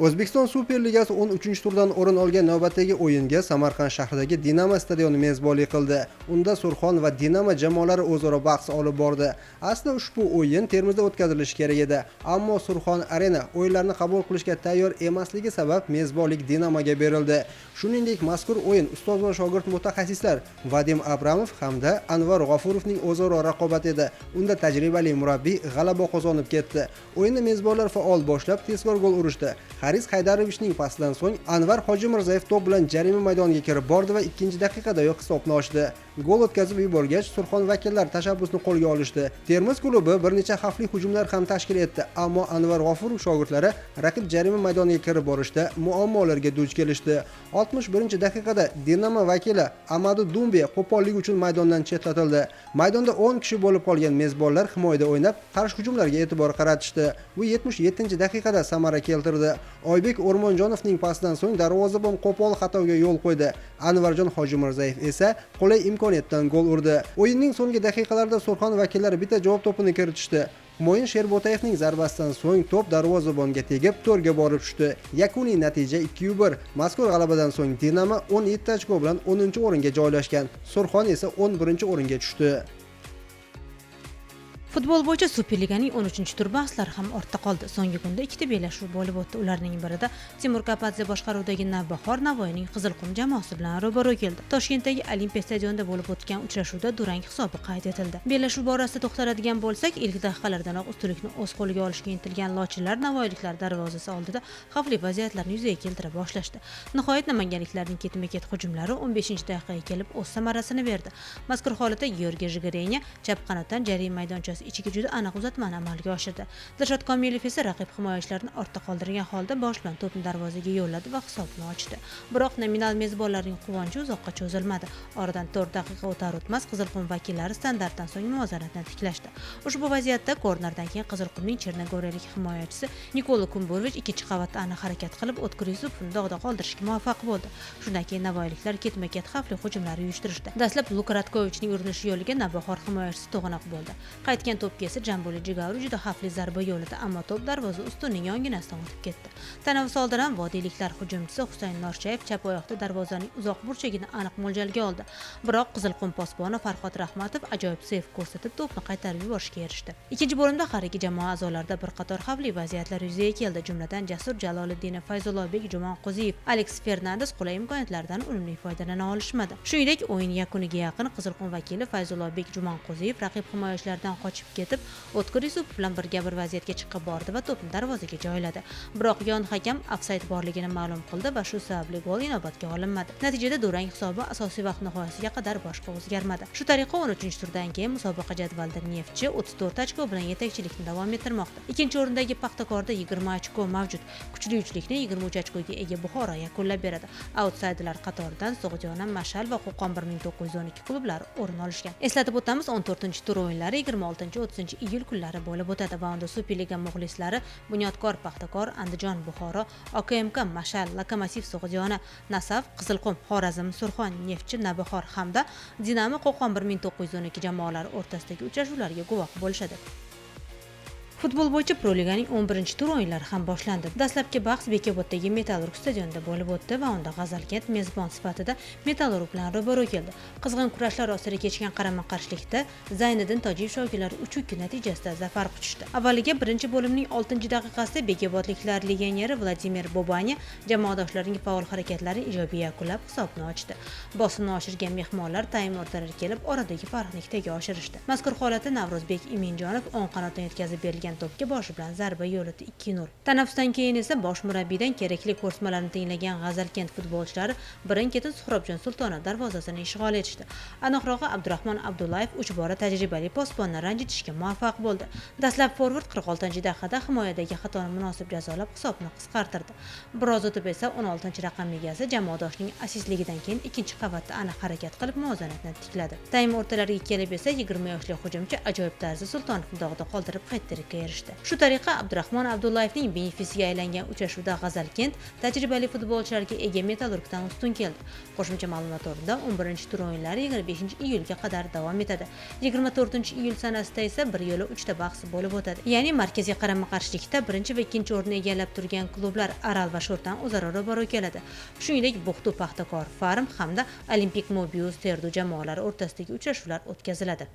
O'zbekiston Superligasi 13-turdan o'rin olgan navbatdagi o'yinga Samarqand shahridagi Dinamo stadioni mezbonlik qildi. Unda Surxon va Dinamo jamoalari o'zaro bahs olib bordi. Aslida ushbu o'yin Termizda o'tkazilishi kerak edi, ammo Surxon Arena o'yinlarni qabul qilishga tayyor emasligi sabab mezbonlik Dinamoga berildi. Shuningdek, mazkur o'yin ustoz va shogird mutaxassislar Vadim Abramov hamda Anvar G'ofurovning o'zaro raqobati edi. Unda tajribali murabbiy g'alaba qozonib ketdi. O'yinni mezbonlar faol boshlab, tezkor gol urishdi. Haris Haydarovichning pasidan so'ng Anvar Hojimirzayev to'p bilan jarima maydoniga kirib bordi va 2-daqiqadayoq hisobni ochdi. Gol o'tkazib yuborgach, Surxon vakillari tashabbusni qo'lga olishdi. Termiz klubi bir necha xavfli hujumlar ham tashkil etdi, ammo Anvar G'ofurov shogirdlari raqib jarima maydoniga kirib borishda muammolarga duch kelishdi. 61-daqiqada Dinamo vakili Amadu Dumbe qo'pollik uchun maydondan chetlatildi. Maydonda 10 kishi bo'lib qolgan mezbonlar himoyada o'ynab, qarshi hujumlarga e'tibor qaratishdi. Bu 77-daqiqada samara keltirdi. Oybek O'rmonjonovning pasidan so'ng darvozabon qo'pol xatoga yo'l qo'ydi. Anvarjon Hojimirzayev esa qulay imkoniyatdan gol urdi. O'yinning so'nggi daqiqalarida Surxon vakillari bitta javob to'pini kiritishdi. Mo'yin Sherbotayevning zarbasidan so'ng to'p darvozabonga tegib, to'rga borib tushdi. Yakuniy natija 2-1. Mazkur g'alabadan so'ng Dinamo 17 ochko bilan 10-o'ringa joylashgan. Surxon esa 11-o'ringa tushdi. Futbol bo'yicha Superliganing 13-tur bahslari ham ortda qoldi. So'nggi kunda ikkita bellashuv bo'lib o'tdi. Ularning birida Timur Kapadze boshqaruvidagi Navbahor Navoiyning Qizilqum jamoasi bilan ro'baro keldi. Toshkentdagi Olimpiya stadionida bo'lib o'tgan uchrashuvda durang hisobi qayd etildi. Bellashuv borasida to'xtaladigan bo'lsak, ilk daqiqalardanoq ustunlikni o'z qo'liga olishga intilgan lochinlar navoiyliklar darvozasi oldida xavfli vaziyatlarni yuzaga keltira boshlashdi. Nihoyat namanganliklarning ketma-ket hujumlari 15-daqiqaga kelib o'z samarasini berdi. Mazkur holatda Georgiy Jigirenya chap qanotdan jarima maydonchasi ichiga juda aniq uzatmani amalga oshirdi. Dilshod Komilov esa raqib himoyachilarini ortda qoldirgan holda bosh bilan to'pni darvozaga yo'lladi va hisobni ochdi. Biroq nominal mezbonlarning quvonchi uzoqqa cho'zilmadi. Oradan 4 daqiqa o'tar o'tmas Qizilqum vakillari standartdan so'ng muvozanatni tiklashdi. Ushbu vaziyatda kornerdan keyin Qizilqumning chernogoriyalik himoyachisi Nikola Kumborovich ikkinchi qavatda aniq harakat qilib O'tkir Yusufovni dog'da qoldirishga muvaffaq bo'ldi. Shundan keyin navoiyliklar ketma-ket xavfli hujumlar uyushtirishdi. Dastlab Luka Ratkovichning urinishi yo'liga Navbahor himoyachisi to'g'anoq bo'ldi. Qaytgan to'pga esa Jambuli Jigaru juda xavfli zarba yo'lladi, ammo to'p darvoza ustunining yonginasidan o'tib ketdi. Tanaffus oldidan vodiyliklar hujumchisi Husayn Norshayev chap oyoqda darvozaning uzoq burchagini aniq mo'ljalga oldi. Biroq Qizilqum posboni Farhod Rahmatov ajoyib seyf ko'rsatib to'pni qaytarib yuborishga erishdi. Ikkinchi bo'limda har ikki jamoa a'zolarida bir qator xavfli vaziyatlar yuzaga keldi. Jumladan Jasur Jaloliddinov, Fayzullobek Jumanqo'ziyev, Alex Fernandes qulay imkoniyatlardan unumli foydalana olishmadi. Shuningdek, o'yin yakuniga yaqin Qizilqum vakili Fayzullobek Jumanqo'ziyev raqib himoyachilaridan qochib ketib, O'tkir Yusupov bilan birga bir vaziyatga chiqib bordi va to'pni darvozaga joyladi. Biroq yon hakam ofsayd borligini ma'lum qildi va shu sababli gol inobatga olinmadi. Natijada durang hisobi asosiy vaqt nihoyasiga qadar boshqa o'zgarmadi. Shu tariqa 13-turdan keyin musobaqa jadvalida Neftchi 34 ochko bilan yetakchilikni davom ettirmoqda. Ikkinchi o'rindagi Paxtakorda 20 ochko mavjud. Kuchli uchlikni 23 ochkoga ega Buxoro yakunlab beradi. Outsiderlar qatoridan So'g'diyona, Mashal va Qo'qon 1912 klublari o'rin olishgan. Eslatib o'tamiz, 14-tur o'yinlari 26-30 kunlari bo'lib o'tadi va unda Superliga muxlislari Bunyodkor Paxtakor, Andijon Buxoro, OKMK Mashal, Lokomotiv So'g'diyona, Nasaf, Qizilqum, Xorazm, Surxon, Neftchi, Navbahor hamda Dinamo Qo'qon 1912 jamoalari o'rtasidagi uchrashuvlarga guvoh bo'lishadi. Futbol bo'yicha Pro Liganing 11-tur o'yinlari ham boshlandi. Dastlabki bahs Bekoboddagi Metallurg stadionida bo'lib o'tdi va unda G'azalkent mezbon sifatida Metallurg bilan ro'baro keldi. Qizg'in kurashlar ostida kechgan qarama-qarshilikda Zayniddin Tojiyev shogirdlari 3-2 natijasida zafar quchishdi. Avvaliga birinchi bo'limning 6-daqiqasida Bekobodliklar legioneri Vladimir Bobanya jamoadoshlarining faol harakatlarini ijobiy yakunlab hisobni ochdi. Bosimni oshirgan mehmonlar taym o'rtalari kelib oradagi farqni ikkiga oshirishdi. Mazkur holatda Navrozbek Iminjonov o'ng qanotdan yetkazib berilgan to'pga boshi bilan zarba yo'lida 2-0. Tanaffusdan keyin esa bosh murabbiydan kerakli ko'rsatmalarni tinglagan G'azalkent futbolchilari birin-ketin Suhrobjon Sultonov darvozasini ishg'ol etishdi. Aniqrog'i Abdurahmon Abdullayev 3 bora tajribali posbonni ranjitishga muvaffaq bo'ldi. Dastlab forvard 46-daqiqada himoyadagi xatoni munosib jazolab hisobni qisqartirdi. Biroz o'tib esa 16-raqamli egasi jamoadoshining assistligidan keyin ikkinchi qavatda aniq harakat qilib muvozanatni tikladi. Taym o'rtalariga kelib esa 20 yoshli hujumchi ajoyib tarzda Sultonovni dog'da qoldirib qaytdirib erishdi. Shu tariqa Abdurahmon Abdullayevning benefisiga aylangan uchrashuvda G'azalkent tajribali futbolchilarga ega Metallurgdan ustun keldi. Qo'shimcha ma'lumot o'rnida 11-tur o'yinlari 25-iyulga qadar davom etadi. 24-iyul sanasida esa bir yo'la 3 ta bahs bo'lib o'tadi. Ya'ni markaziy qarama-qarshilikda birinchi va ikkinchi o'rinni egallab turgan klublar Aral va Sho'rtan o'zaro ro'baro keladi. Shuningdek, Bo'xtu Paxtakor Farm hamda Olimpik Mobius Terdu jamoalari o'rtasidagi uchrashuvlar o'tkaziladi.